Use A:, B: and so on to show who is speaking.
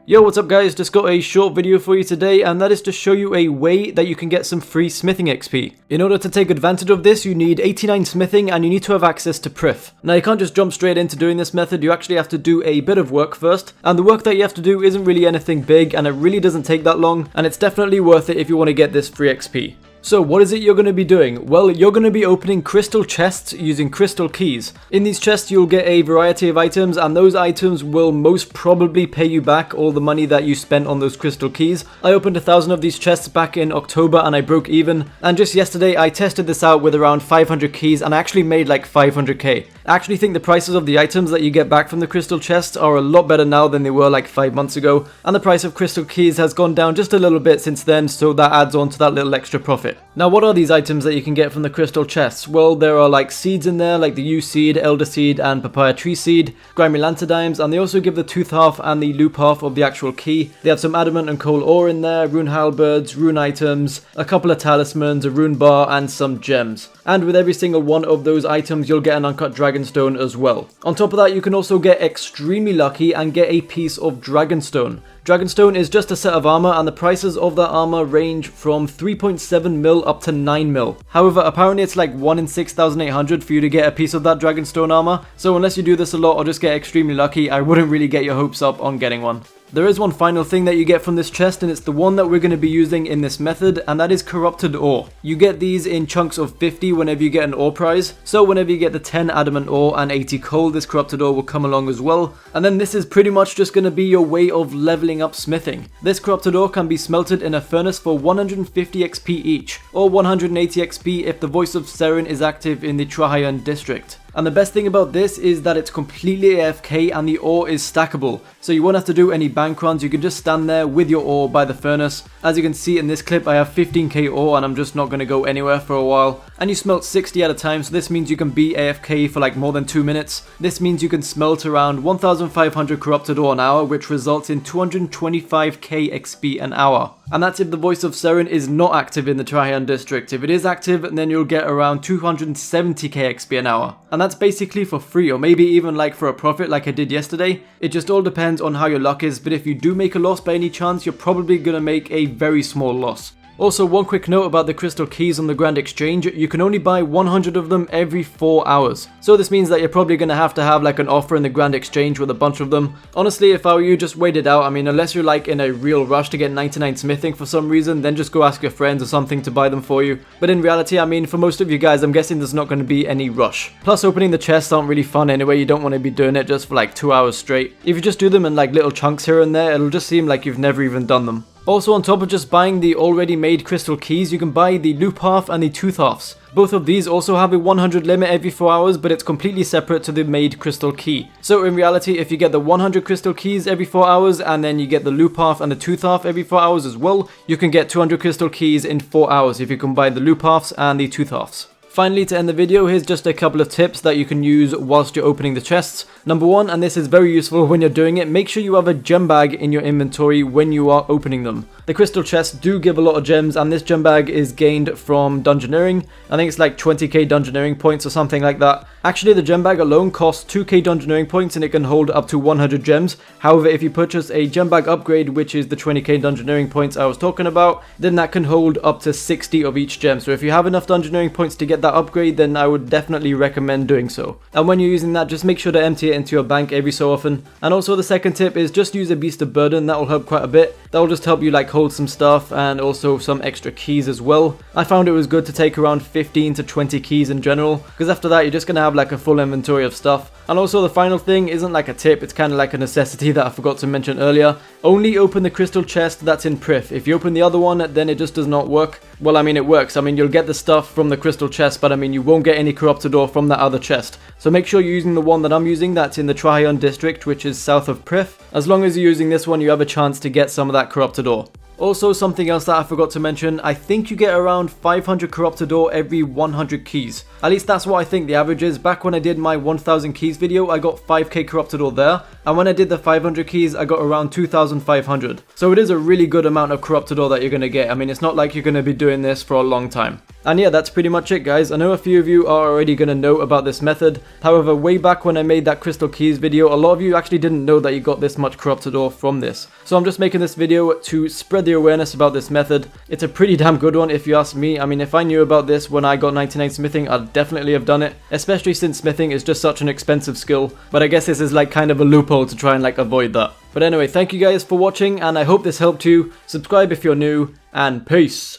A: Yo, what's up guys, just got a short video for you today, and that is to show you a way that you can get some free smithing XP. In order to take advantage of this, you need 89 smithing and you need to have access to Prif. Now you can't just jump straight into doing this method, you actually have to do a bit of work first, and the work that you have to do isn't really anything big and it really doesn't take that long, and it's definitely worth it if you want to get this free XP. So what is it you're going to be doing? Well, you're going to be opening crystal chests using crystal keys. In these chests you'll get a variety of items, and those items will most probably pay you back all the money that you spent on those crystal keys. I opened 1,000 of these chests back in October and I broke even, and just yesterday I tested this out with around 500 keys and I actually made like 500k. I actually think the prices of the items that you get back from the crystal chests are a lot better now than they were like 5 months ago, and the price of crystal keys has gone down just a little bit since then, so that adds on to that little extra profit. Now what are these items that you can get from the crystal chests? Well, there are like seeds in there, like the yew seed, elder seed and papaya tree seed, grimy lanterdimes, and they also give the tooth half and the loop half of the actual key. They have some adamant and coal ore in there, rune halberds, rune items, a couple of talismans, a rune bar and some gems. And with every single one of those items you'll get an uncut dragonstone as well. On top of that, you can also get extremely lucky and get a piece of dragonstone. Dragonstone is just a set of armor, and the prices of that armor range from 3.7 mil up to 9 mil. However, apparently it's like 1 in 6,800 for you to get a piece of that Dragonstone armor, so unless you do this a lot or just get extremely lucky, I wouldn't really get your hopes up on getting one. There is one final thing that you get from this chest, and it's the one that we're going to be using in this method, and that is corrupted ore. You get these in chunks of 50 whenever you get an ore prize, so whenever you get the 10 adamant ore and 80 coal, this corrupted ore will come along as well. And then this is pretty much just going to be your way of leveling up smithing. This corrupted ore can be smelted in a furnace for 150 XP each, or 180 XP if the Voice of Seren is active in the Trahayan district. And the best thing about this is that it's completely AFK and the ore is stackable, so you won't have to do any bank runs. You can just stand there with your ore by the furnace. As you can see in this clip, I have 15k ore and I'm just not going to go anywhere for a while. And you smelt 60 at a time, so this means you can be AFK for like more than 2 minutes. This means you can smelt around 1,500 corrupted ore an hour, which results in 225k XP an hour. And that's if the Voice of Seren is not active in the Trahayan district. If it is active, then you'll get around 270k XP an hour. And that's basically for free, or maybe even like for a profit like I did yesterday. It just all depends on how your luck is, but if you do make a loss by any chance, you're probably gonna make a very small loss. Also, one quick note about the crystal keys on the Grand Exchange: you can only buy 100 of them every 4 hours. So this means that you're probably going to have like an offer in the Grand Exchange with a bunch of them. Honestly, if I were you, just wait it out. I mean, unless you're like in a real rush to get 99 smithing for some reason, then just go ask your friends or something to buy them for you. But in reality, I mean, for most of you guys, I'm guessing there's not going to be any rush. Plus, opening the chests aren't really fun anyway. You don't want to be doing it just for like 2 hours straight. If you just do them in like little chunks here and there, it'll just seem like you've never even done them. Also, on top of just buying the already made crystal keys, you can buy the loop half and the tooth halves. Both of these also have a 100 limit every 4 hours, but it's completely separate to the made crystal key. So in reality, if you get the 100 crystal keys every 4 hours, and then you get the loop half and the tooth half every 4 hours as well, you can get 200 crystal keys in 4 hours if you combine the loop halves and the tooth halves. Finally, to end the video, here's just a couple of tips that you can use whilst you're opening the chests. Number one, and this is very useful when you're doing it, make sure you have a gem bag in your inventory when you are opening them. The crystal chests do give a lot of gems, and this gem bag is gained from dungeoneering. I think it's like 20k dungeoneering points or something like that. Actually, the gem bag alone costs 2k dungeoneering points and it can hold up to 100 gems. However, if you purchase a gem bag upgrade, which is the 20k dungeoneering points I was talking about, then that can hold up to 60 of each gem. So if you have enough dungeoneering points to get that upgrade, then I would definitely recommend doing so. And when you're using that, just make sure to empty it into your bank every so often. And also the second tip is just use a beast of burden. That will help quite a bit. That will just help you like hold some stuff and also some extra keys as well. I found it was good to take around 15 to 20 keys in general, because after that you're just going to have like a full inventory of stuff. And also the final thing isn't like a tip, it's kind of like a necessity that I forgot to mention earlier. Only open the crystal chest that's in Prif. If you open the other one, then it just does not work. Well, I mean, it works. I mean, you'll get the stuff from the crystal chest, but I mean, you won't get any corrupted ore from that other chest. So make sure you're using the one that I'm using, that's in the Trahayan district, which is south of Prif. As long as you're using this one, you have a chance to get some of that corrupted ore. Also, something else that I forgot to mention, I think you get around 500 corrupted ore every 100 keys. At least that's what I think the average is. Back when I did my 1000 keys video, I got 5k corrupted ore there. and when I did the 500 keys, I got around 2,500. So it is a really good amount of corrupted ore that you're going to get. I mean, it's not like you're going to be doing this for a long time. And yeah, that's pretty much it, guys. I know a few of you are already going to know about this method. However, way back when I made that crystal keys video, a lot of you actually didn't know that you got this much corrupted ore from this. So I'm just making this video to spread the awareness about this method. It's a pretty damn good one if you ask me. I mean, if I knew about this when I got 99 smithing, I'd definitely have done it, especially since smithing is just such an expensive skill. But I guess this is like kind of a loophole to try and like avoid that. But anyway, thank you guys for watching, and I hope this helped you. Subscribe if you're new, and peace.